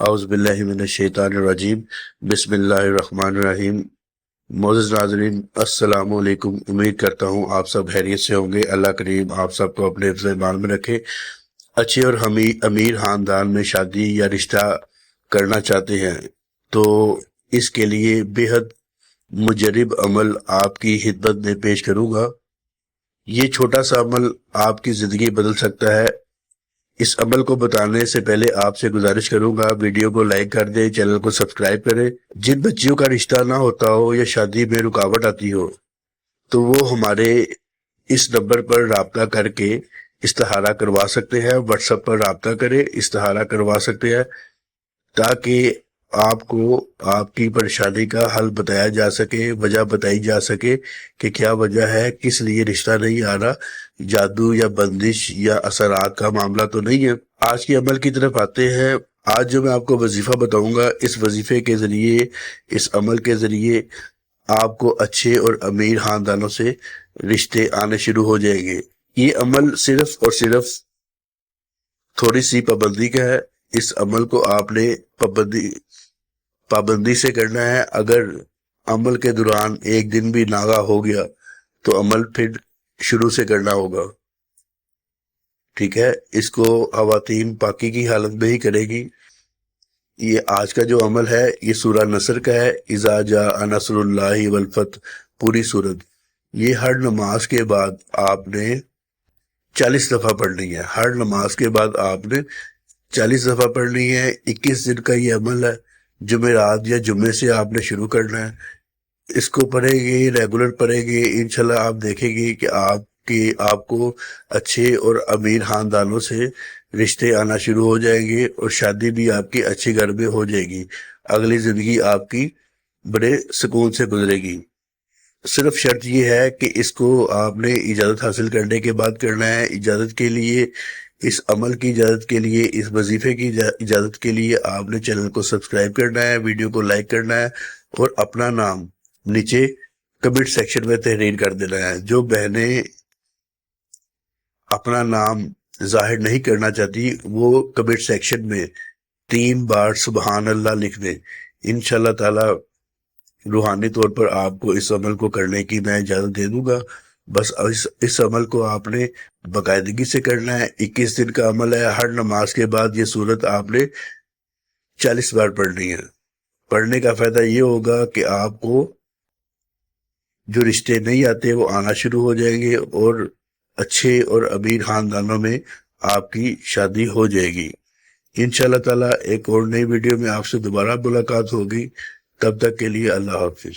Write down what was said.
اعوذ باللہ من الشیطان الرجیم، بسم اللہ الرحمن الرحیم۔ معزز ناظرین، السلام علیکم۔ امید کرتا ہوں آپ سب خیریت سے ہوں گے۔ اللہ کریم آپ سب کو اپنے حفظ ایمان میں رکھے۔ اچھے اور امیر خاندان میں شادی یا رشتہ کرنا چاہتے ہیں تو اس کے لیے بے حد مجرب عمل آپ کی خدمت میں پیش کروں گا۔ یہ چھوٹا سا عمل آپ کی زندگی بدل سکتا ہے۔ اس عمل کو بتانے سے پہلے آپ سے گزارش کروں گا ویڈیو کو لائک کر دیں، چینل کو سبسکرائب کریں۔ جن بچیوں کا رشتہ نہ ہوتا ہو یا شادی میں رکاوٹ آتی ہو تو وہ ہمارے اس نمبر پر رابطہ کر کے استخارہ کروا سکتے ہیں۔ واٹس ایپ پر رابطہ کریں، استخارہ کروا سکتے ہیں تاکہ آپ کو آپ کی پریشانی کا حل بتایا جا سکے، وجہ بتائی جا سکے کہ کیا وجہ ہے، کس لیے رشتہ نہیں آ رہا، جادو یا بندش یا اثرات کا معاملہ تو نہیں ہے۔ آج کے عمل کی طرف آتے ہیں۔ آج جو میں آپ کو وظیفہ بتاؤں گا، اس وظیفے کے ذریعے، اس عمل کے ذریعے آپ کو اچھے اور امیر خاندانوں سے رشتے آنے شروع ہو جائیں گے۔ یہ عمل صرف اور صرف تھوڑی سی پابندی کا ہے۔ اس عمل کو آپ نے پابندی سے کرنا ہے۔ اگر عمل کے دوران ایک دن بھی ناغہ ہو گیا تو عمل پھر شروع سے کرنا ہوگا، ٹھیک ہے۔ اس کو خواتین پاکی کی حالت میں ہی کرے گی۔ یہ آج کا جو عمل ہے یہ سورہ نصر کا ہے، اذا جاء نصر اللہ والفتح، پوری سورت۔ یہ ہر نماز کے بعد آپ نے 40 دفعہ پڑھنی ہے۔ ہر نماز کے بعد آپ نے 40 دفعہ پڑھنی ہے۔ 21 دن کا یہ عمل ہے۔ جمعرات یا جمعے سے آپ نے شروع کرنا ہے۔ اس کو پڑھے گی، ریگولر پڑھے گی، انشاءاللہ آپ دیکھیں گی کہ آپ کو اچھے اور امیر خاندانوں سے رشتے آنا شروع ہو جائیں گے اور شادی بھی آپ کی اچھے گھر میں ہو جائے گی۔ اگلی زندگی آپ کی بڑے سکون سے گزرے گی۔ صرف شرط یہ ہے کہ اس کو آپ نے اجازت حاصل کرنے کے بعد کرنا ہے۔ اجازت کے لیے، اس عمل کی اجازت کے لیے، اس وظیفے کی اجازت کے لیے آپ نے چینل کو سبسکرائب کرنا ہے، ویڈیو کو لائک کرنا ہے اور اپنا نام نیچے کمنٹ سیکشن میں تحریر کر دینا ہے۔ جو بہنیں اپنا نام ظاہر نہیں کرنا چاہتی وہ کمنٹ سیکشن میں 3 بار سبحان اللہ لکھ دیں۔ انشاءاللہ تعالی روحانی طور پر آپ کو اس عمل کو کرنے کی میں اجازت دے دوں گا۔ بس اس عمل کو آپ نے باقاعدگی سے کرنا ہے۔ 21 دن کا عمل ہے۔ ہر نماز کے بعد یہ سورت آپ نے 40 بار پڑھنی ہے۔ پڑھنے کا فائدہ یہ ہوگا کہ آپ کو جو رشتے نہیں آتے وہ آنا شروع ہو جائیں گے اور اچھے اور امیر خاندانوں میں آپ کی شادی ہو جائے گی۔ انشاءاللہ تعالی ایک اور نئی ویڈیو میں آپ سے دوبارہ ملاقات ہوگی۔ تب تک کے لیے اللہ حافظ۔